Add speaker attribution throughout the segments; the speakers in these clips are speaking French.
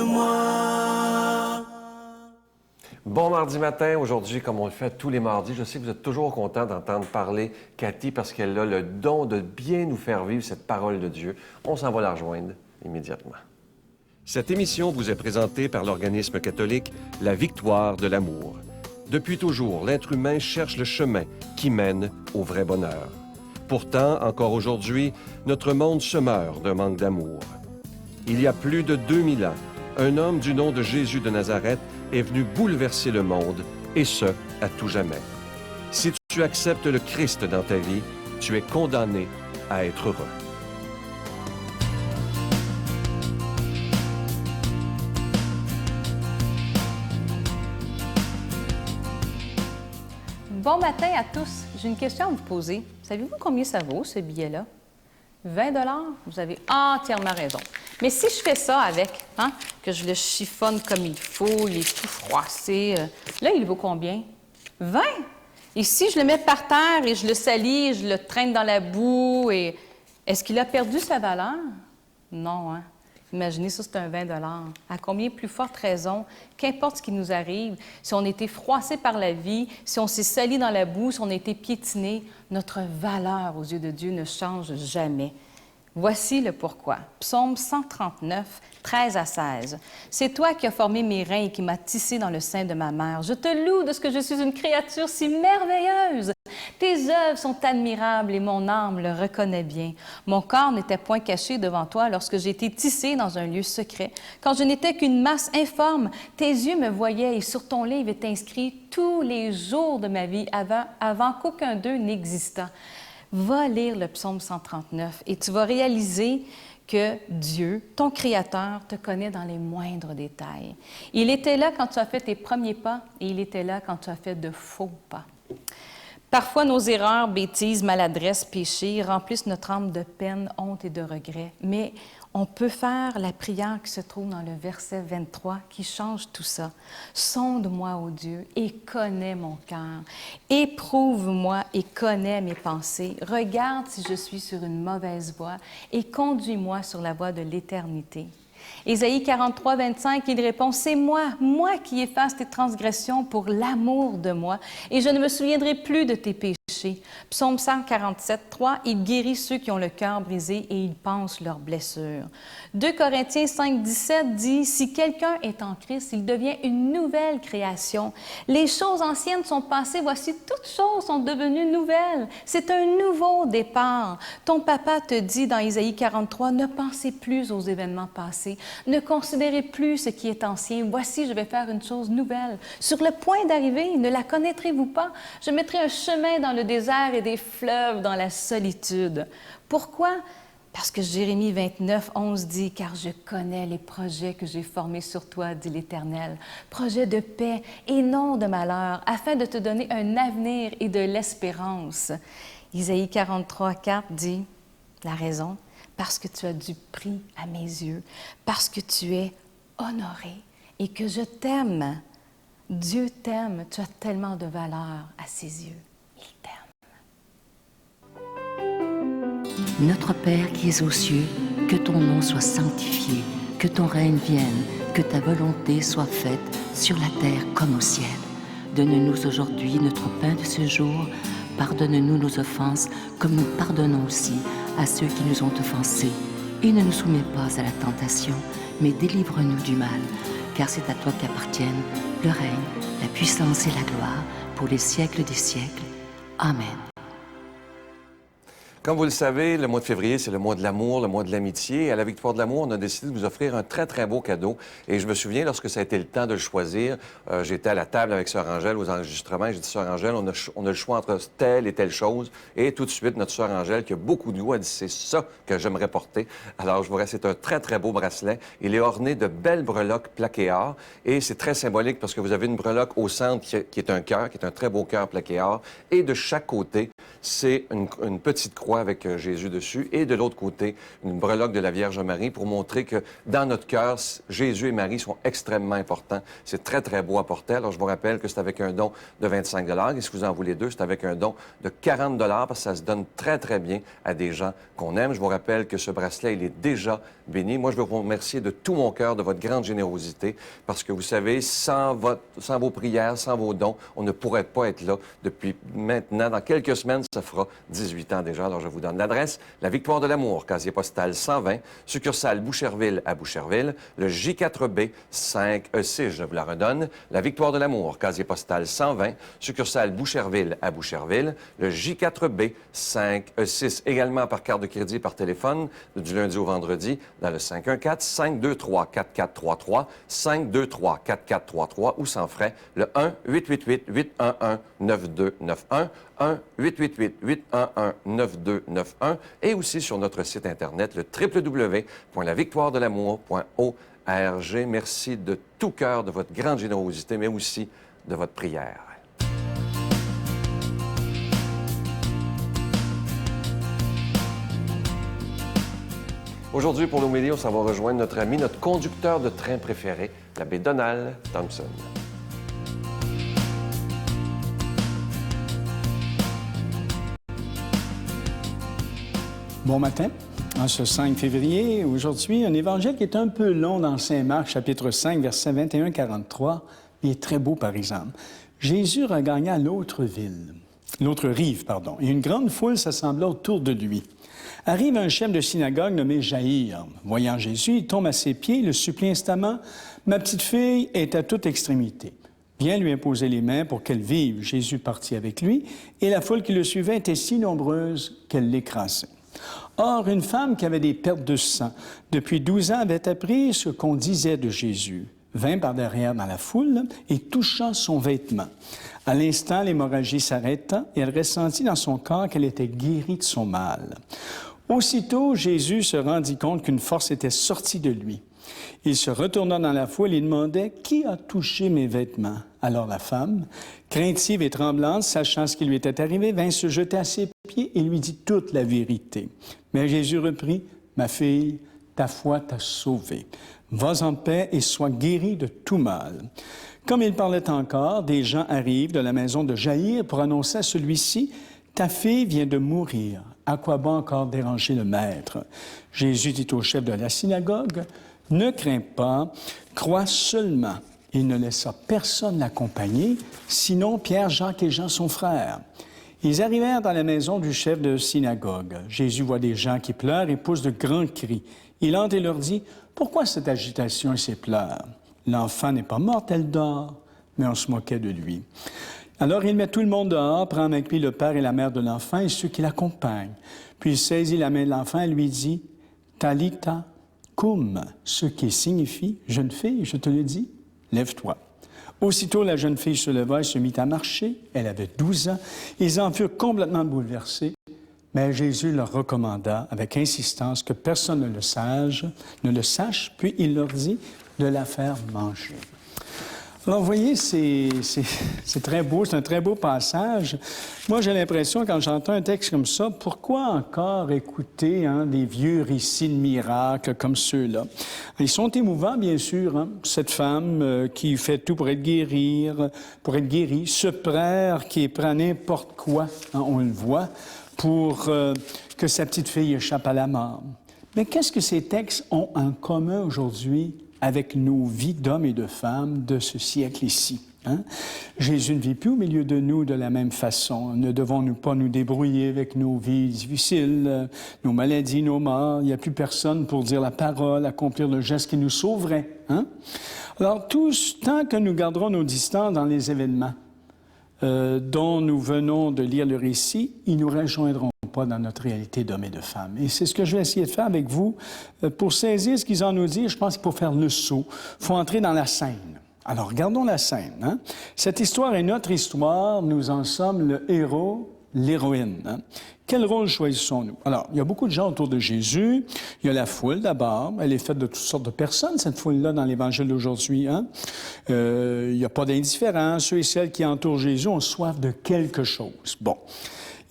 Speaker 1: moi.
Speaker 2: Bon mardi matin, aujourd'hui, comme on le fait tous les mardis, je sais que vous êtes toujours content d'entendre parler Cathy parce qu'elle a le don de bien nous faire vivre cette parole de Dieu. On s'en va la rejoindre immédiatement. Cette émission vous est présentée par l'organisme catholique La Victoire de l'amour. Depuis toujours, l'être humain cherche le chemin qui mène au vrai bonheur. Pourtant, encore aujourd'hui, notre monde se meurt d'un manque d'amour. Il y a plus de 2000 ans, un homme du nom de Jésus de Nazareth est venu bouleverser le monde, et ce, à tout jamais. Si tu acceptes le Christ dans ta vie, tu es condamné à être heureux.
Speaker 3: Bon matin à tous. J'ai une question à vous poser. Savez-vous combien ça vaut, ce billet-là? 20 $? Vous avez entièrement raison. Mais si je fais ça avec, que je le chiffonne comme il faut, il est tout froissé, là, il vaut combien? 20! Et si je le mets par terre et je le salis, je le traîne dans la boue, et est-ce qu'il a perdu sa valeur? Non, hein? Imaginez, ça, c'est un 20 $. À combien plus forte raison, qu'importe ce qui nous arrive, si on a été froissé par la vie, si on s'est sali dans la boue, si on a été piétiné, notre valeur aux yeux de Dieu ne change jamais. Voici le pourquoi. Psaume 139, 13 à 16. « C'est toi qui as formé mes reins et qui m'as tissé dans le sein de ma mère. Je te loue de ce que je suis une créature si merveilleuse. Tes œuvres sont admirables et mon âme le reconnaît bien. Mon corps n'était point caché devant toi lorsque j'ai été tissé dans un lieu secret. Quand je n'étais qu'une masse informe, tes yeux me voyaient et sur ton livre est inscrit tous les jours de ma vie avant qu'aucun d'eux n'existât. » Va lire le psaume 139 et tu vas réaliser que Dieu, ton Créateur, te connaît dans les moindres détails. Il était là quand tu as fait tes premiers pas et il était là quand tu as fait de faux pas. Parfois, nos erreurs, bêtises, maladresses, péchés remplissent notre âme de peine, honte et de regret. Mais on peut faire la prière qui se trouve dans le verset 23 qui change tout ça. « Sonde-moi, ô Dieu, et connais mon cœur. Éprouve-moi et connais mes pensées. Regarde si je suis sur une mauvaise voie et conduis-moi sur la voie de l'éternité. » Ésaïe 43, 25, il répond « C'est moi qui efface tes transgressions pour l'amour de moi, et je ne me souviendrai plus de tes péchés. » Psaume 147, 3, il guérit ceux qui ont le cœur brisé et il panse leurs blessures. 2 Corinthiens 5, 17 dit « Si quelqu'un est en Christ, il devient une nouvelle création. Les choses anciennes sont passées, voici toutes choses sont devenues nouvelles. C'est un nouveau départ. Ton papa te dit dans Ésaïe 43, ne pensez plus aux événements passés. Ne considérez plus ce qui est ancien. Voici, je vais faire une chose nouvelle. Sur le point d'arriver, ne la connaîtrez-vous pas? Je mettrai un chemin dans le désert et des fleuves dans la solitude. » Pourquoi? Parce que Jérémie 29, 11 dit « Car je connais les projets que j'ai formés sur toi, dit l'Éternel, projets de paix et non de malheur, afin de te donner un avenir et de l'espérance. » Isaïe 43, 4 dit la raison, parce que tu as du prix à mes yeux, parce que tu es honoré et que je t'aime. Dieu t'aime, tu as tellement de valeur à ses yeux. Il t'aime.
Speaker 4: Notre Père qui es aux cieux, que ton nom soit sanctifié, que ton règne vienne, que ta volonté soit faite sur la terre comme au ciel. Donne-nous aujourd'hui notre pain de ce jour. Pardonne-nous nos offenses, comme nous pardonnons aussi à ceux qui nous ont offensés. Et ne nous soumets pas à la tentation, mais délivre-nous du mal, car c'est à toi qu'appartiennent le règne, la puissance et la gloire, pour les siècles des siècles. Amen.
Speaker 2: Comme vous le savez, le mois de février, c'est le mois de l'amour, le mois de l'amitié. À la Victoire de l'amour, on a décidé de vous offrir un très, très beau cadeau. Et je me souviens, lorsque ça a été le temps de le choisir, j'étais à la table avec Sœur Angèle aux enregistrements. J'ai dit, Sœur Angèle, on a le choix entre telle et telle chose. Et tout de suite, notre Sœur Angèle, qui a beaucoup de goût, a dit, c'est ça que j'aimerais porter. Alors, je vous reste, c'est un très, très beau bracelet. Il est orné de belles breloques plaquées or. Et c'est très symbolique parce que vous avez une breloque au centre qui est un cœur, qui est un très beau cœur plaqué or. Et de chaque côté, c'est une petite croix avec Jésus dessus et de l'autre côté, une breloque de la Vierge Marie pour montrer que dans notre cœur, Jésus et Marie sont extrêmement importants. C'est très, très beau à porter. Alors, je vous rappelle que c'est avec un don de 25 et si vous en voulez deux, c'est avec un don de 40 parce que ça se donne très, très bien à des gens qu'on aime. Je vous rappelle que ce bracelet, il est déjà béni. Moi, je veux vous remercier de tout mon cœur de votre grande générosité parce que vous savez, sans vos prières, sans vos dons, on ne pourrait pas être là depuis maintenant. Dans quelques semaines, ça fera 18 ans déjà. Alors, je vous donne l'adresse. La Victoire de l'Amour, casier postal 120, succursale Boucherville à Boucherville, le J4B 5E6, je vous la redonne. La Victoire de l'Amour, casier postal 120, succursale Boucherville à Boucherville, le J4B 5E6, également par carte de crédit et par téléphone, du lundi au vendredi, dans le 514-523-4433, 523-4433 ou sans frais, le 1-888-811-9291, 1-888-811-9291 et aussi sur notre site Internet, le www.lavictoiredelamour.org. Merci de tout cœur de votre grande générosité, mais aussi de votre prière. Aujourd'hui, pour l'homélie, on s'en va rejoindre notre ami, notre conducteur de train préféré, l'abbé Donald Thompson.
Speaker 1: Bon matin. En ce 5 février, aujourd'hui, un évangile qui est un peu long dans Saint Marc, chapitre 5, versets 21-43, mais est très beau, par exemple. Jésus regagna l'autre rive, et une grande foule s'assembla autour de lui. Arrive un chef de synagogue nommé Jaïr. Voyant Jésus, il tombe à ses pieds, le supplie instamment. « Ma petite fille est à toute extrémité. Viens lui imposer les mains pour qu'elle vive. » Jésus partit avec lui, et la foule qui le suivait était si nombreuse qu'elle l'écrasait. Or, une femme qui avait des pertes de sang depuis 12 ans avait appris ce qu'on disait de Jésus, vint par derrière dans la foule et toucha son vêtement. À l'instant, l'hémorragie s'arrêta et elle ressentit dans son corps qu'elle était guérie de son mal. Aussitôt, Jésus se rendit compte qu'une force était sortie de lui. Il se retourna dans la foule et demandait « Qui a touché mes vêtements? » Alors la femme, craintive et tremblante, sachant ce qui lui était arrivé, vint se jeter à ses pieds et lui dit toute la vérité. Mais Jésus reprit « Ma fille, ta foi t'a sauvée. Vas en paix et sois guérie de tout mal. » Comme il parlait encore, des gens arrivent de la maison de Jaïr pour annoncer à celui-ci « Ta fille vient de mourir. À quoi bon encore déranger le maître? » Jésus dit au chef de la synagogue « Ne crains pas, crois seulement. » Il ne laissa personne l'accompagner, sinon Pierre, Jacques et Jean, son frère. Ils arrivèrent dans la maison du chef de synagogue. Jésus voit des gens qui pleurent et pousse de grands cris. Il entre et leur dit « Pourquoi cette agitation et ces pleurs? L'enfant n'est pas mort, elle dort. » Mais on se moquait de lui. Alors il met tout le monde dehors, prend avec lui le père et la mère de l'enfant et ceux qui l'accompagnent. Puis il saisit la main de l'enfant et lui dit « Talita cum », ce qui signifie « Jeune fille, je te le dis, lève-toi ». Aussitôt, la jeune fille se leva et se mit à marcher. Elle avait 12 ans. Ils en furent complètement bouleversés. Mais Jésus leur recommanda avec insistance que personne ne le sache, puis il leur dit de la faire manger. Alors, vous voyez, c'est très beau, c'est un très beau passage. Moi, j'ai l'impression, quand j'entends un texte comme ça, pourquoi encore écouter des vieux récits de miracles comme ceux-là? Ils sont émouvants, bien sûr. Cette femme qui fait tout pour être guérie, ce frère qui est prêt à n'importe quoi, on le voit, pour que sa petite fille échappe à la mort. Mais qu'est-ce que ces textes ont en commun aujourd'hui avec nos vies d'hommes et de femmes de ce siècle-ci? Jésus ne vit plus au milieu de nous de la même façon. Ne devons-nous pas nous débrouiller avec nos vies difficiles, nos maladies, nos morts? Il n'y a plus personne pour dire la parole, accomplir le geste qui nous sauverait. Alors, tant que nous garderons nos distances dans les événements dont nous venons de lire le récit, ils nous rejoindront pas dans notre réalité d'hommes et de femmes. Et c'est ce que je vais essayer de faire avec vous. Pour saisir ce qu'ils ont à nous dire, je pense qu'il faut faire le saut. Il faut entrer dans la scène. Alors, regardons la scène. Cette histoire est notre histoire. Nous en sommes le héros, l'héroïne. Quel rôle choisissons-nous? Alors, il y a beaucoup de gens autour de Jésus. Il y a la foule, d'abord. Elle est faite de toutes sortes de personnes, cette foule-là, dans l'Évangile d'aujourd'hui. Il n'y a pas d'indifférence. Ceux et celles qui entourent Jésus ont soif de quelque chose. Bon.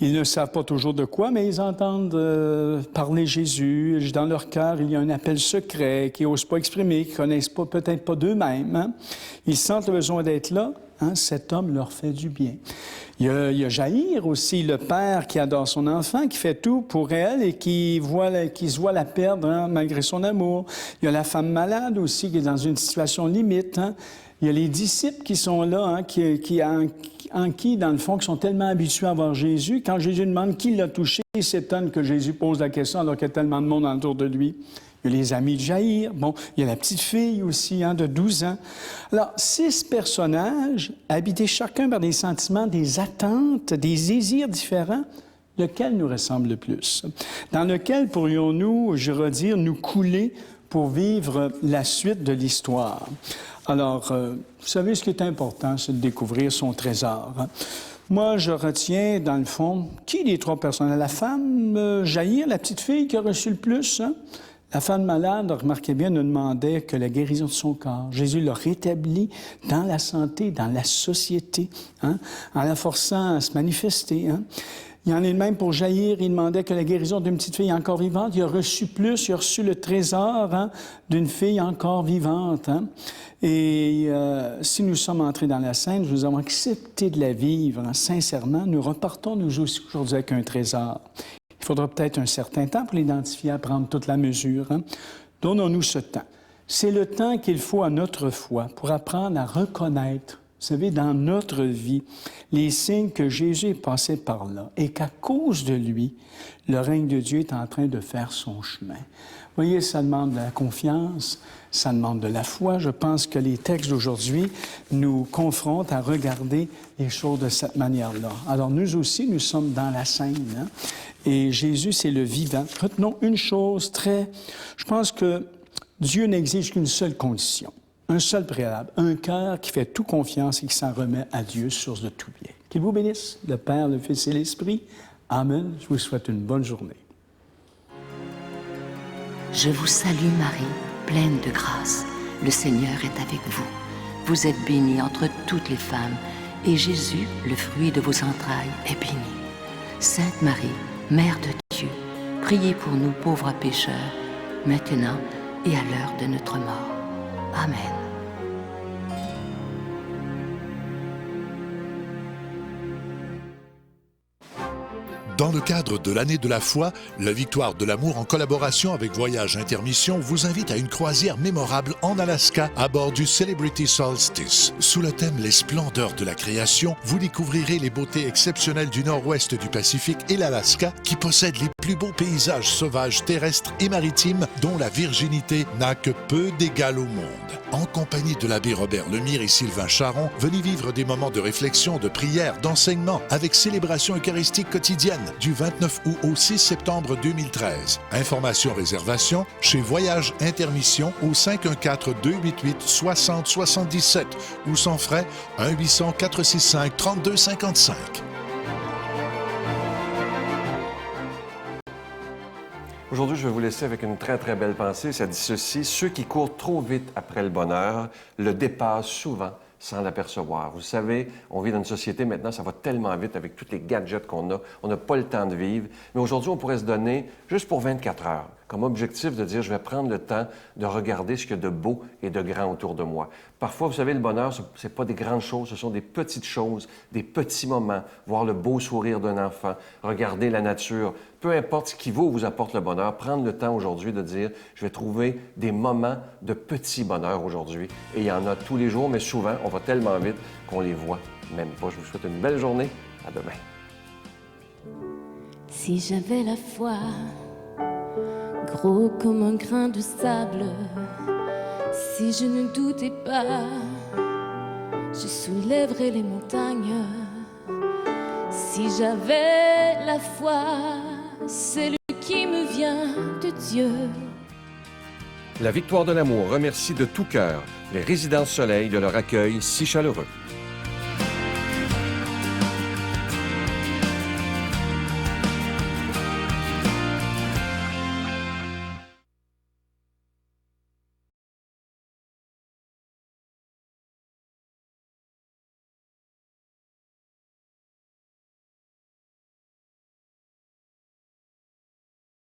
Speaker 1: Ils ne savent pas toujours de quoi, mais ils entendent parler Jésus. Dans leur cœur, il y a un appel secret qu'ils n'osent pas exprimer, qu'ils ne connaissent pas, peut-être pas d'eux-mêmes. Hein. Ils sentent le besoin d'être là. Hein, cet homme leur fait du bien. Il y a Jaïr aussi, le père qui adore son enfant, qui fait tout pour elle et qui se voit la perdre hein, malgré son amour. Il y a la femme malade aussi qui est dans une situation limite. Hein. Il y a les disciples qui sont là, hein, qui, dans le fond, qui sont tellement habitués à voir Jésus. Quand Jésus demande qui l'a touché, ils s'étonnent que Jésus pose la question alors qu'il y a tellement de monde autour de lui. Il y a les amis de Jaïr. Bon, il y a la petite fille aussi, hein, de 12 ans. Alors, 6 personnages habités chacun par des sentiments, des attentes, des désirs différents. Lequel nous ressemble le plus? Dans lequel pourrions-nous, je redire, nous couler pour vivre la suite de l'histoire? Alors, vous savez, ce qui est important, c'est de découvrir son trésor. Hein. Moi, je retiens, dans le fond, qui des 3 personnages? La femme, Jaïr, la petite fille qui a reçu le plus, hein? La femme malade, remarquez bien, ne demandait que la guérison de son corps. Jésus l'a rétabli dans la santé, dans la société, hein, en la forçant à se manifester. Hein. Il y en est de même pour Jaïr, il demandait que la guérison d'une petite fille encore vivante. Il a reçu plus, il a reçu le trésor hein, d'une fille encore vivante. Hein. Et si nous sommes entrés dans la scène, nous avons accepté de la vivre hein, sincèrement, nous repartons nous aussi aujourd'hui avec un trésor. Il faudra peut-être un certain temps pour l'identifier, à prendre toute la mesure. Hein. Donnons-nous ce temps. C'est le temps qu'il faut à notre foi pour apprendre à reconnaître, vous savez, dans notre vie, les signes que Jésus est passé par là et qu'à cause de lui, le règne de Dieu est en train de faire son chemin. Vous voyez, ça demande de la confiance, ça demande de la foi. Je pense que les textes d'aujourd'hui nous confrontent à regarder les choses de cette manière-là. Alors, nous aussi, nous sommes dans la scène, hein? Et Jésus, c'est le vivant. Retenons une chose je pense que Dieu n'exige qu'une seule condition, un seul préalable, un cœur qui fait toute confiance et qui s'en remet à Dieu, source de tout bien. Qu'il vous bénisse, le Père, le Fils et l'Esprit. Amen. Je vous souhaite une bonne journée.
Speaker 4: Je vous salue Marie, pleine de grâce. Le Seigneur est avec vous. Vous êtes bénie entre toutes les femmes, et Jésus, le fruit de vos entrailles, est béni. Sainte Marie, Mère de Dieu, priez pour nous pauvres pécheurs, maintenant et à l'heure de notre mort. Amen.
Speaker 5: Dans le cadre de l'année de la foi, la Victoire de l'amour, en collaboration avec Voyage Intermission, vous invite à une croisière mémorable en Alaska à bord du Celebrity Solstice. Sous le thème « Les splendeurs de la création », vous découvrirez les beautés exceptionnelles du nord-ouest du Pacifique et l'Alaska, qui possède les plus beaux paysages sauvages terrestres et maritimes dont la virginité n'a que peu d'égal au monde. En compagnie de l'abbé Robert Lemire et Sylvain Charon, venez vivre des moments de réflexion, de prière, d'enseignement avec célébration eucharistique quotidienne du 29 août au 6 septembre 2013. Informations, réservations chez Voyage Intermission au 514-288-6077 ou sans frais 1-800-465-3255.
Speaker 2: Aujourd'hui, je vais vous laisser avec une très, très belle pensée. Ça dit ceci: ceux qui courent trop vite après le bonheur le dépassent souvent sans l'apercevoir. Vous savez, on vit dans une société maintenant, ça va tellement vite avec tous les gadgets qu'on a. On n'a pas le temps de vivre. Mais aujourd'hui, on pourrait se donner, juste pour 24 heures, comme objectif de dire, je vais prendre le temps de regarder ce qu'il y a de beau et de grand autour de moi. Parfois, vous savez, le bonheur, ce n'est pas des grandes choses, ce sont des petites choses, des petits moments. Voir le beau sourire d'un enfant, regarder la nature. Peu importe ce qui vous apporte le bonheur, prendre le temps aujourd'hui de dire, je vais trouver des moments de petit bonheur aujourd'hui. Et il y en a tous les jours, mais souvent, on va tellement vite qu'on les voit même pas. Je vous souhaite une belle journée. À demain.
Speaker 6: Si j'avais la foi, gros comme un grain de sable, si je ne doutais pas, je soulèverais les montagnes. Si j'avais la foi, celui qui me vient de Dieu.
Speaker 2: La Victoire de l'amour remercie de tout cœur les Résidences Soleil de leur accueil si chaleureux.